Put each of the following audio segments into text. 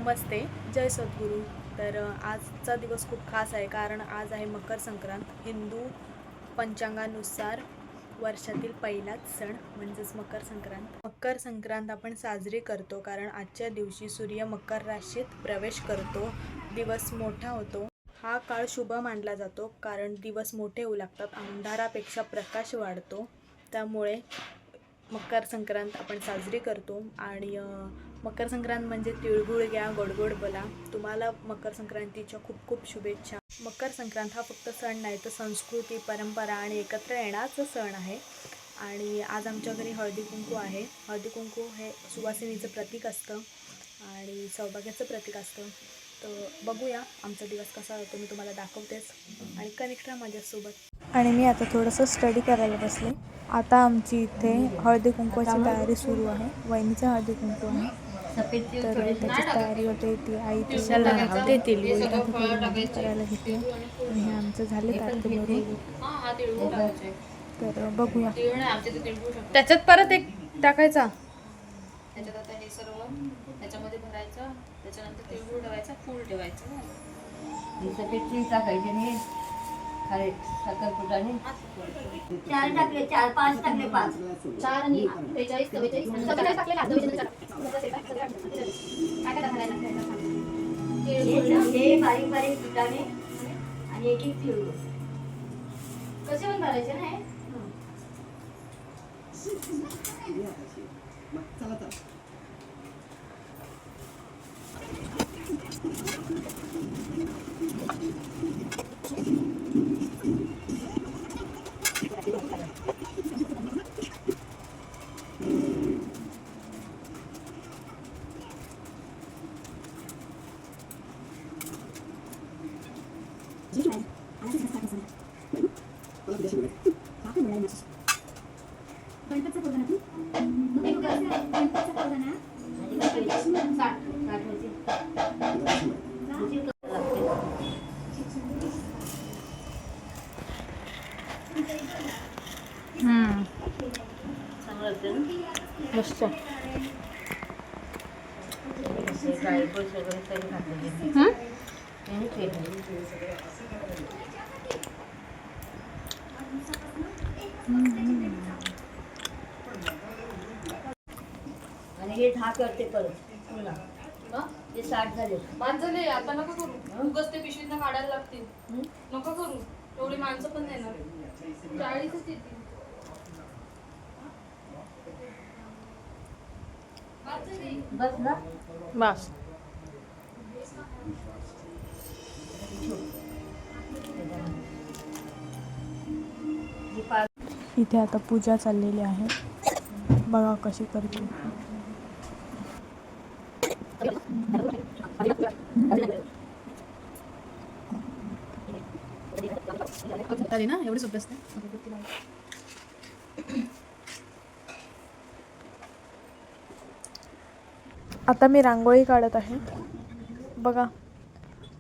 नमस्ते, जय सद्गुरू. तर आजचा दिवस खूप खास आहे कारण आज आहे मकर संक्रांत. हिंदू पंचांगानुसार वर्षातील पहिलाच सण म्हणजेच मकर संक्रांत. मकर संक्रांत आपण साजरी करतो कारण आजच्या दिवशी सूर्य मकर राशीत प्रवेश करतो, दिवस मोठा होतो. हा काळ शुभ मानला जातो कारण दिवस मोठे होऊ लागतात, अंधारापेक्षा प्रकाश वाढतो. त्यामुळे मकर संक्रांत आपण साजरी करतो. आणि मकर संक्रांत म्हणजे तिळगुळ घ्या, गोड गोड बोला. तुम्हाला मकर संक्रांतीच्या खूप खूप शुभेच्छा. मकर संक्रांत हा फक्त सण नाही, तर संस्कृती, परंपरा आणि एकत्र येण्याचा सण आहे. आणि आज आमच्या घरी हळदी कुंकू आहे. हळदी कुंकू हे सुवासिनीचं प्रतीक असतं आणि सौभाग्याचं प्रतीक असतं. तर बघूया आमचा दिवस कसा होतो, मी तुम्हाला दाखवतेच. आणि कनेक्ट राहा माझ्यासोबत. आणि मी आता थोडंसं स्टडी करायला बसले. आता आमची इथे हळदी कुंकवाची तयारी सुरू आहे. वहिनीचं हळदी कुंकू आहे, तर त्याची तयारी होते. ती आई करायला घेते. आणि हे आमचं झाले तारखेबरोबर. तर बघूया. त्याच्यात परत एक टाकायचा, त्याच्यात आता हे सर्व त्याच्यामध्ये भरायचं. त्याच्यानंतर तिळगुळ ठेवायचा, फूल ठेवायचं. टाकायचे नाही अरे साखरपुड्याने 4 टाकले, 4 5 टाकले, 5 4 आणि 43 44 47 टाकले. हे बारीक बारीक फुटाणे आणि एक एक तिळगुळ कसे पण भरायचे ना हे. मस्त. आणि हे 10 करते परत पुन्हा. हे 60 झाले. माणसं आता नका करू, उगाच ते पिशवीतनं काढायला लागतील. नका करू, एवढी माणसं पण देणार 40च येतील. बस ना. बस. इथे आता पूजा चाललेली आहे, बघा कशी करते. झाली ना, एवढी सोपी असते. आता मी रांगोळी काढत आहे, बघा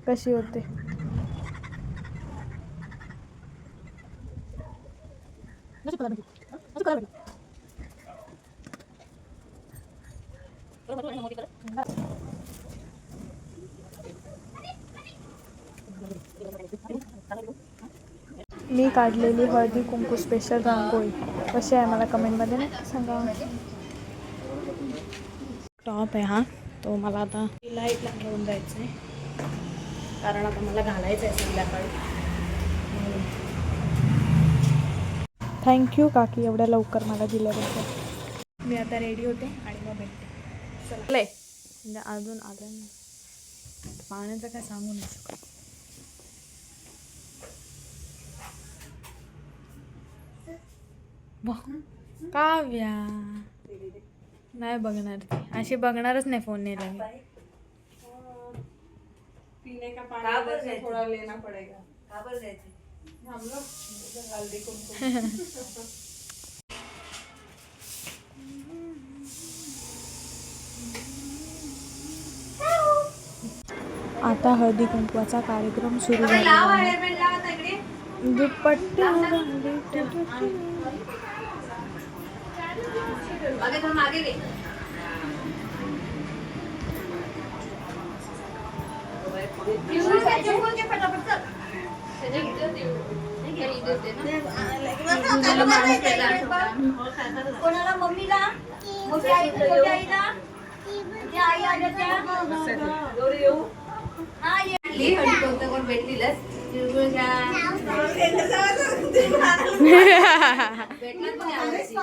कशी होते. मी काढलेली हळदी कुंकू स्पेशल रांगोळी कशी आहे मला कमेंटमध्ये नाही सांगा. टॉप आहे हा, तो मला आता लाईटला घेऊन जायचं आहे कारण आता मला घालायचं आहे संध्याकाळी. थँक्यू काकी एवढ्या लवकर मला दिल्याबद्दल. मी आता रेडी होते आणि मग भेटते. चला म्हणजे अजून आलं नाही, पाण्याचं काय सांगू नाही शकत. काव्या नाही बघणार ती, अशी बघणारच नाही फोन नेला मी. पीने का पानी थोड़ा लेना पड़ेगा. काबर जायचे हम लोग हल्दी कुमकुम. आता हळदी कुंकवाचा कार्यक्रम सुरू झाला आहे. दुपट्टी चिरमुरे घे पटापट चल. त्याच्या इथं काही देते ना. कोणाला माणूस त्याला कोणाला मम्मीला मोठ्या आईला त्या आई आल्या त्या हा ये कोणतं कोण भेटलीलच तिळगुळ घ्या भेटणार पण यावर्षी.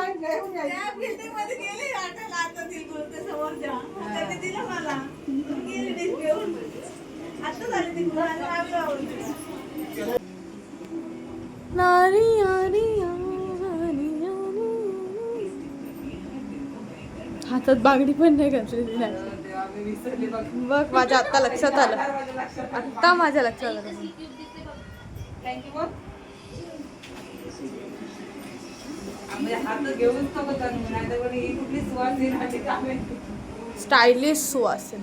हातात बागडी पण नाही घातली बघ. माझ्या आत्ता लक्षात आलं. आत्ता माझ्या लक्षात आलं. स्टायलिश सुवासिन.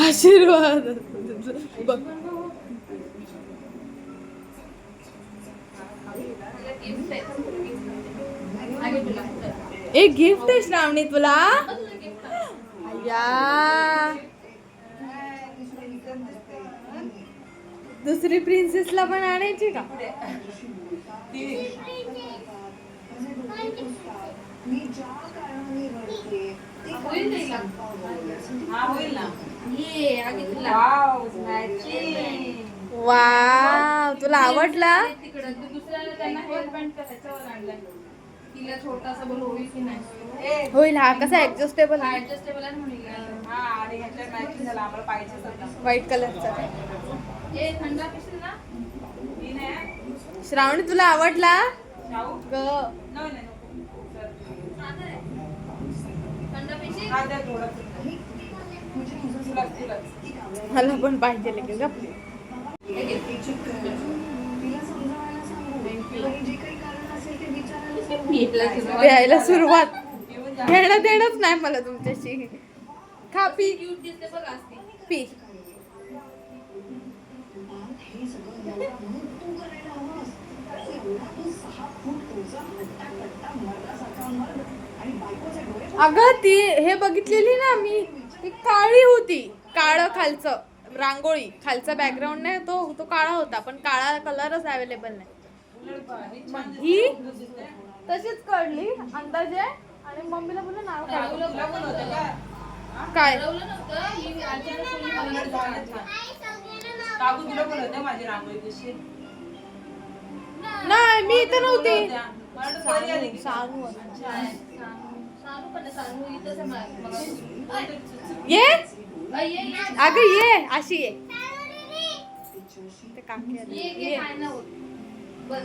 आशीर्वाद बघ. एक गिफ्ट आहे श्रावणी तुला. या दुसरी प्रिन्सेसला पण आणायची का? वाव तुला आवडला. तिकडं दुसऱ्याला त्यांना हेअर बँड त्याच्यावर आणलाय. तिला छोटासा बोल होईल की नाही. होईल. हा कसा ऍडजस्टेबल ऍडजस्टेबल आहे म्हणून. हा आणि ह्याच्या मॅचिंग झाला आम्हाला पाहिजेच होता. व्हाईट कलरचा. ए थंड पिशील ना. मी नाही श्रावणी तुला आवडला शाहू ग. नाही नाही थंड पिशील. हा द्या थोडं तुलाच मला पण पाहिजे लगेच गप. प्यायला सुरुवात. घेणं देणंच नाही मला तुमच्याशी. खा पी क्यूट दिसते बघ असते. पी. अगं ती हे बघितलेली ना मी. ती काळी होती. काळं खालचं रांगोळी खालचा बॅकग्राऊंड नाही तो काळा होता पण काळा कलरच अवेलेबल नाही. मग ही तशीच कळली अंदाजे आणि मम्मीला बोलले नाव काढलं. काय ठरवलं नव्हतं. ही आजीला कोणी मला काकू तुला पण होते माझी रांगोळी कशी नाही मी इथं नव्हती. सांगू पण सांगू इथंच आहे मला. ये ये अगं ये अशी ये. ते काकी आली. ये ये काय ना होत. बस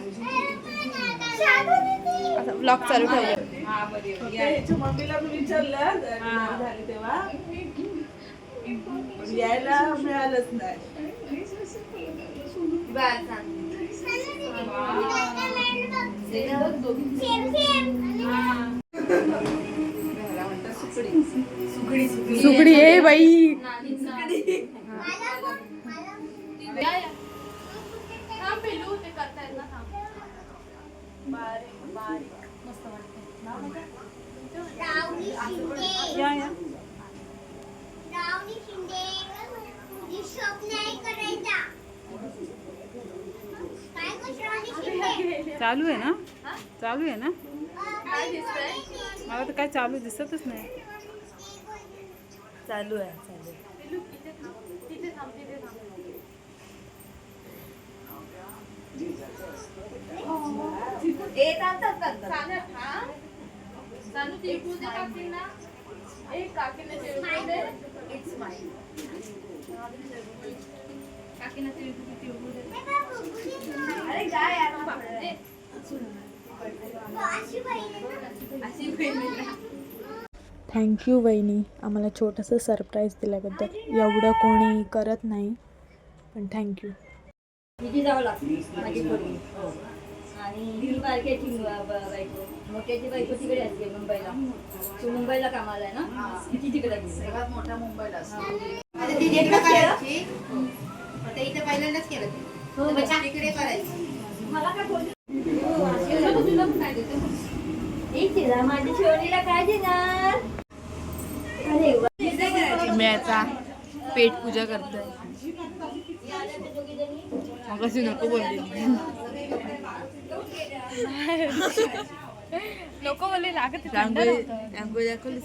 असं ब्लॉग चालू ठेवलं. हा बरी ह्याच्या मम्मीला पण विचारलं झाली तेव्हा पण यायला मिळालंच नाही. बरं सांग. सुकडी ये बाई. पेलू ते करता येत ना. बारीक बारीक मस्त वाटते. या या चालू आहे ना. चालू आहे ना. काय दिसतंय. मला तर काय चालू दिसतच नाही. चालू आहे चालू. तिथे थांब तिथे थांब तिथे थांब. चालू तिळगुळ दे काकींना. एक काकींना तिळगुळ दे. इट्स माय काकींना तिळगुळ दे. अरे काय यार अशी बहिणी. थँक्यू वहिनी आम्हाला छोटंसं सरप्राईज दिल्याबद्दल. एवढं कोणी करत नाही पण थँक्यू. तिची जावं लागते माझी पोरगी. आणि ही बारक्याची बायको मोठ्याची बायको तिकडे असते मुंबईला. तू मुंबईला कामाला आहे ना. तिची तिकडे गेली. सगळ्यात मोठ्या मुंबईला आता ती एकटाच केलं? आता इथे पहिल्यांदाच केलं ते. तिकडे करायचं. मला काय बोलली? तुला पण काय देते? एक तिला माझ्या शिवणीला काय देणार? अरे वा. मी आता पेट पूजा करतोय. कशी नको बोलली नको बोलले लागत रांगोळी दाखवली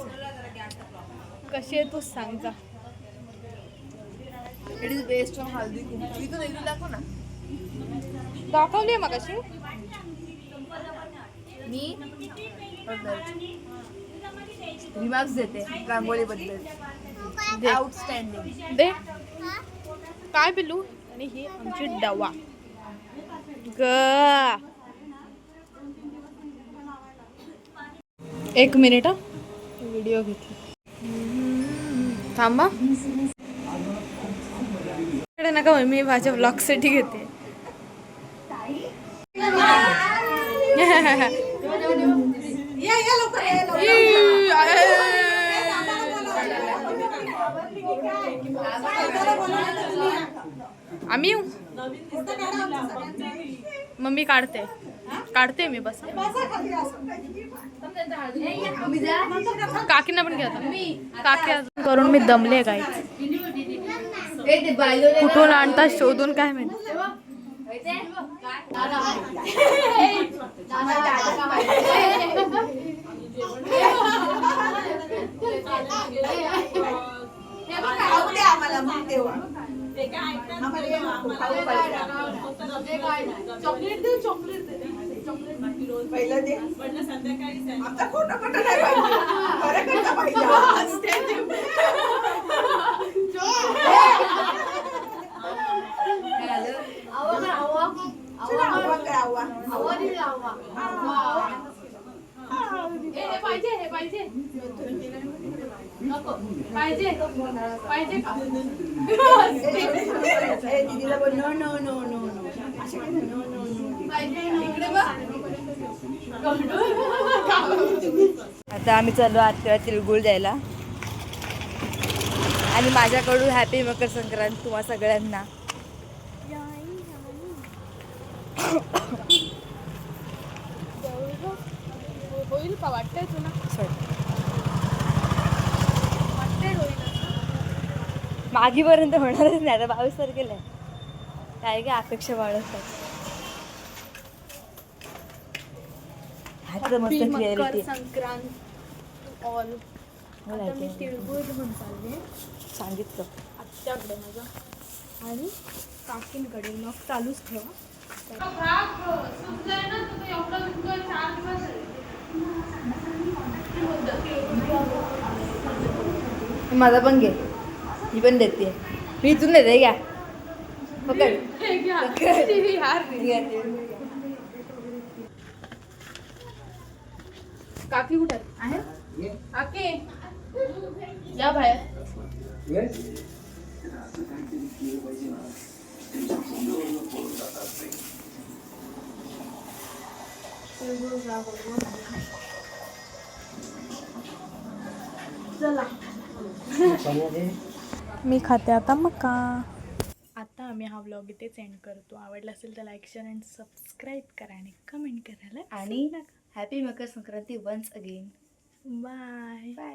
कशी आहे तू सांग जा. इट इज बेस्ड ऑन हल्दी कुंकू. इथं नाही दाखव ना. दाखवली मग अशी मी रिमार्क्स देते रांगोळीबद्दल. आउटस्टँडिंग दे काय पिलू. आणि ही आमची डवा ग. एक मिनिट व्हिडिओ घेतली थांबा. नका मी माझ्या ब्लॉग साठी घेते. आम्ही मम्मी काढते मी बस. काकींना पण घ्या काकी करून मी दमले काय. कुठून आणतात शोधून काय माहिती. आम्हाला मग तेव्हा चॉकलेट दे चॉकलेट दे पहिलं दे संध्याकाळी आता खोटं खोटं नाही पाहिजे. खरं खोटं पाहिजे. दीदीला बोल no no no no no असे नो नो आता आम्ही चाललो आत्या तिळगुळ द्यायला. आणि माझ्याकडून हॅपी मकर संक्रांत तुम्हा सगळ्यांना. होईल का वाटतंय तुला. मागीपर्यंत होणारच नाही. आता 22 तारखेला आहे. काय काय अपेक्षा बाळगतात. मस्त क्लिअरिटी संक्रांत ऑल. आता मी तिळगुळ घेऊन चालले सांगितलं आत्याकडे माझ्या आणि काकींकडे. मग चालूच ठेवा. माझा पण घे. मी पण देते. मी इथून देते घ्या. पकड. काकी कुठे आहे. काकी या बाहेर. चला मी खाते आता मका. आता आम्ही हा व्लॉग इथेच एंड करतो. आवडला असेल तर लाईक शेअर अँड सबस्क्राईब करा आणि कमेंट करायला आणि happy Makar Sankranti once again. Bye.